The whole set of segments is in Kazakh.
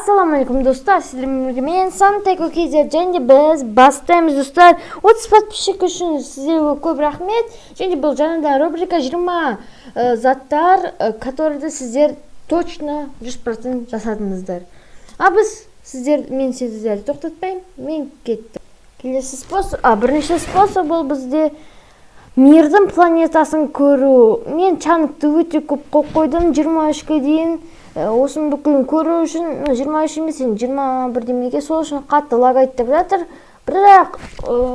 Ассаламу алейкум достар, сіздермен мен Сантек Окейзер және біз бастаймыз достар. 30 подписчик үшін сіздерге көп рахмет. Және бұл жаңада рубрика 20 заттар, которыйды сіздер точно 100% жасадыңыздар. Мен сіздерді тоқтатпаймын, мен кеттім. Келесі способ, бірінші способ бұл бізде мирдің планетасын көру. Мен чаңықты өте көп қойдым, 23-ке дейін. Осын бүкілін көру үшін 23 емес, 21 демеге сол үшін қатты лагайтып жатыр. Бірақ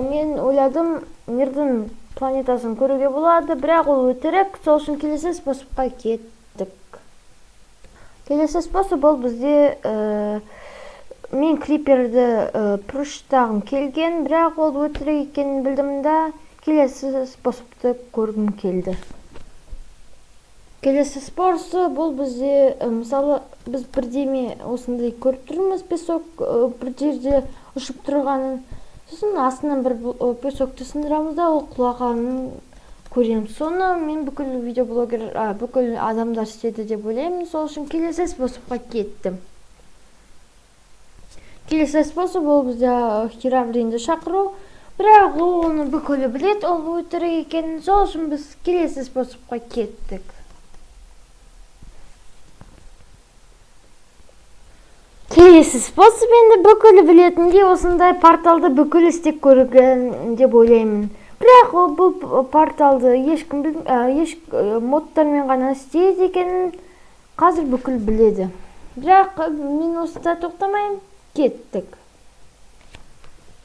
мен ойладым, мирдің планетасын көруге болады, бірақ ол өтірік, сол үшін келесі способқа кеттік. Келесі способ ол бізде мен криперді пұрыштағым келген, бірақ ол өтірік екенін білдім да, келесі способты көргім келді. Келесі способ бұл бізде, мысалы, біз бірдеме осындай көріп тұрмыз, песок бір жерде ұшып тұрғанын, сосын астынан бір песокты сындырамыз да, ол құлағанын көреміз. Соны мен бүкіл адамдар істеді деп ойлаймын, сол үшін келесі способқа кеттім. Келесі способ ол бізде Херавринді шақыру, бірақ оны бүкілі білет, ол өтірік екенін, сол үшін біз келесі способқа кеттік. Келесі способ енді бүкілі білетінде осындай порталды бүкіл істеп көрген деп ойлаймын. Бірақ бұл порталды ешкім модтармен ғана істейді екенін қазір бүкіл біледі. Бірақ мен осында тоқтамайым, кеттік.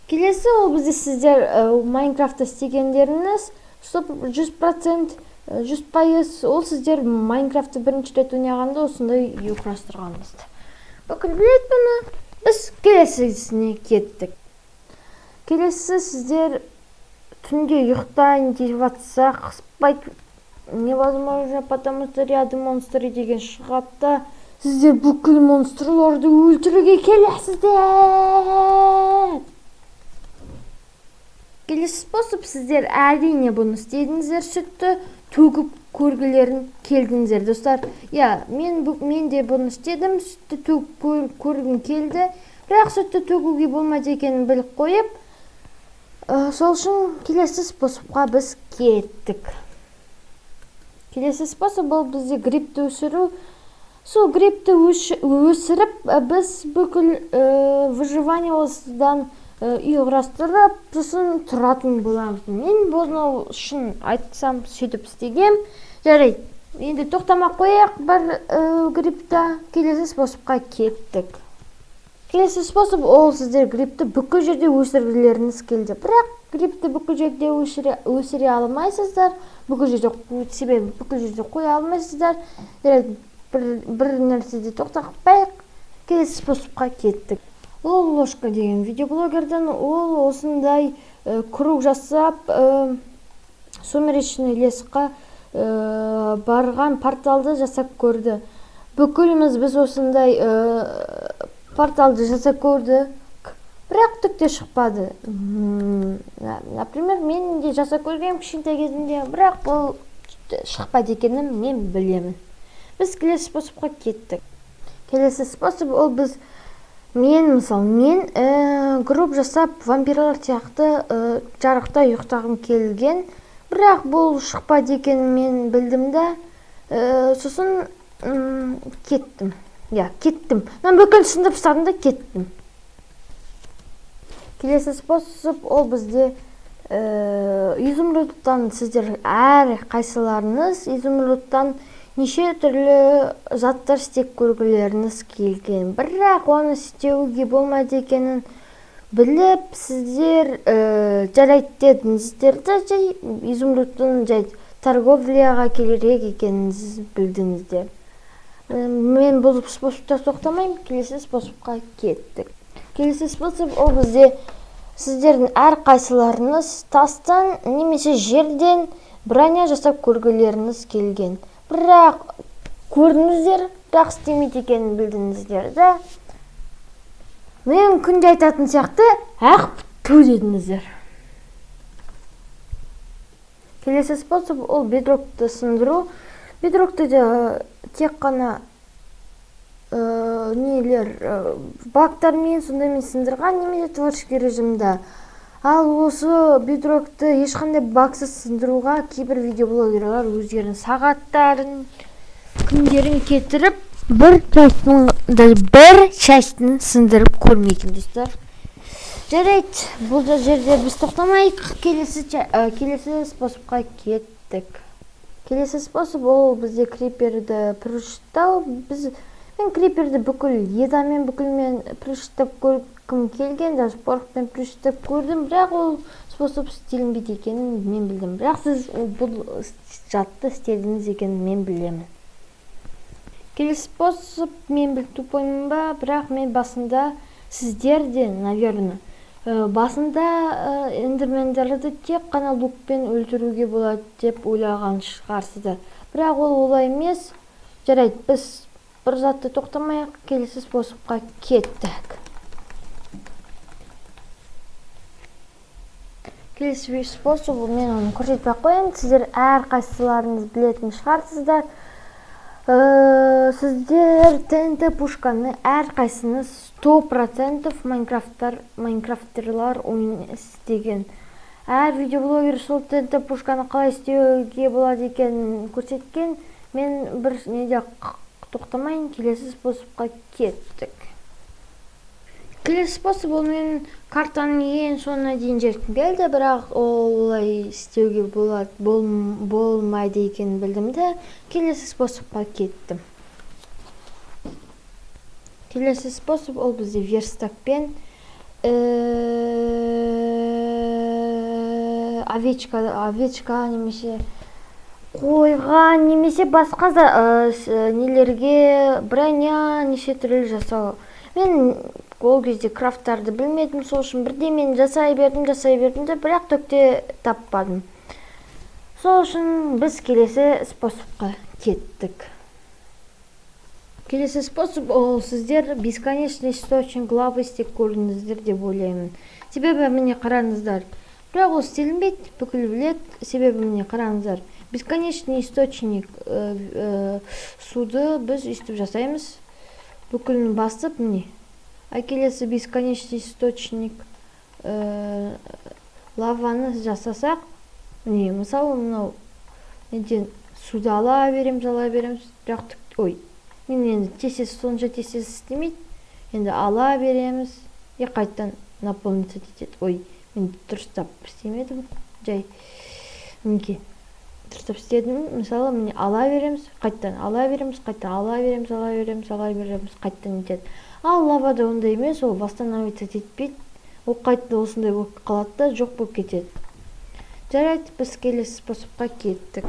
Келесі ол бізде сіздер Майнкрафтта істегендеріңіз 100%, 100%, ол сіздер Майнкрафтты бірінші рет ойнағанда осындай құрастырғаныңызды. Бүкіл білет бұны, біз келесісіне кеттік. Келесі сіздер түнде ұйықтайын деп жатсақ, қыспайды, невозможно, потому что рядом монстры деген шығапта, сіздер бүкіл монстрларды өлтіруге келесіздер. Келесі способ сіздер әрине бұны істедіңіздер, сүтті төгіп көргілерін келдіңіздер, достар. Мен де бұны істедім, сүтті төгіп көргім келді, бірақ сүтті төгуге болмайды екенін біліп қойып, сол үшін келесі способқа біз кеттік. Келесі способ бұл бізде грибті өсіру. Сол грибті өсіріп, біз бүкіл выживание осыдан үй құрастырып, сосын тұратын боламыз. Мен бұны үшін айтсам сөйтіп істегем. Жарайды, енді тоқтамақ қояқ бір грибті, келесі способқа кеттік. Келесі способ ол сіздер грибті бүкіл жерде өсіргілеріңіз келді. Бірақ грибті бүкіл жерде өсіре алмайсыздар, бүкіл жерде қоя алмайсыздар. Жарайды, бір нәрседе тоқтақпайық, келесі способқа кеттік. Ол ложка деген видеоблогерден ол осындай круг жасап, сумеречный лесқа барған порталды жасап көрді. Бүкіліміз біз осындай порталды жасап көрді, бірақ түкте шықпады. Например, мен де жасап көргем кішкентай кезімде, бірақ бұл шықпады екенін мен білемін. Біз келесі способқа кеттік. Келесі способ ол біз мен групп жасап вампирлар сияқты жарықта ұйықтағым келген, бірақ бұл шықпады екенін мен білдім да, сосын кеттім. Мен бүкіл сындырып тастадым да кеттім. Келесі способ ол бізде изумрудтан сіздер әр қайсыларыңыз изумрудтан неше түрлі заттар істеп көргілеріңіз келген. Бірақ оны істеуге болмайды екенін біліп, сіздер жарайды дедіңіздерді, изумрудтың торговляға келерек екеніңіз білдіңіздер. Мен бұл способта тоқтамайым, келесі способқа кеттік. Келесі способ ол бізде сіздердің әр қайсыларыңыз тастан немесе жерден броня жасап көргілеріңіз келген. Бірақ көрдіңіздер, бірақ істемейді екенін білдіңіздер да. Мен күнде айтатын сияқты, дедіңіздер. Келесі способ ол бедрокты сындыру. Бедрокты тек қана нелер бактар мен сондай мен сындырған немесе творческий режимде. Ал осы бедрокты ешқандай баксыз сындыруға кейбір видеоблогерлар өздерінің сағаттарын, күндерін кетіріп, бір частын сындырып көрмеген достар. Жарайды, бұл жерде біз тоқтамайық, келесі способқа кеттік. Келесі способ ол бізде криперді прыштау. Мен криперді бүкіл едамен бүкілмен прыштап көргім келген, даже порықпен прыштап көрдім, бірақ ол способ істелінбейді екенін мен білдім. Бірақ сіз бұл жатты істедіңіз екенін мен білемін. Келесі способ мен біліп тупоймын ба, бірақ мен басында сіздерде, наверное, басында эндермендерді тек қана лукпен өлтіруге болады деп ойлаған шығарсыздар. Бірақ ол олай емес. Жарайды, біз бір затты тоқтамайық, келесі способқа кеттік. Келесі способ, мен оны көрсетпей қояйын. Сіздер әрқайсыларыңыз білетін шығарсыздар. Сіздер ТНТ пушканы әрқайсыңыз 100% майнкрафтерлар ойын істеген. Әр видеоблогер сол ТНТ пушканы қалай істеуге болады екенін көрсеткен. Мен бір неде тоқтамайын, келесі способқа кеттік. Келесі способ ол мен картаның ең соңына дейін жеткім келді, бірақ олай істеуге болмайды екенін білдім де, келесі способқа кеттім. Келесі способ ол бізде верстакпен овечка немесе қойға немесе басқа нелерге броня неше түрлі жасау. Мен ол кезде крафттарды білмедім, сол үшін бірде мен жасай бердім де, бірақ төкте таппадым. Сол үшін біз келесі способқа кеттік. Келесі способ ол сіздер бесконечный источник лавы істеп көрдіңіздер деп ойлаймын. Себебі міне қараңыздар. Бірақ ол істелінбейді, бүкіл білет. Себебі міне қараңыздар. Бесконечный источник суды біз үстіп жасаймыз. Бүкілін басып, міне. А келесі бесконечный источник лаваны жасасақ, міне, мысалы, мынау неден суды ала береміз, бірақ мен енді сонша тесес істемейді. Енді ала береміз, қайттан наполниться етеді. Мен дұрыстап істемедім. Жай, мінеке, дұрыстап істедім. Мысалы, міне ала береміз, қайттан ала береміз, қайттан етеді. Ал лавада ондай емес, ол восстановиться етпейді. Ол қайтты осындай болып қалады да, жоқ болып кетеді. Жарайды, біз келесі способқа кеттік.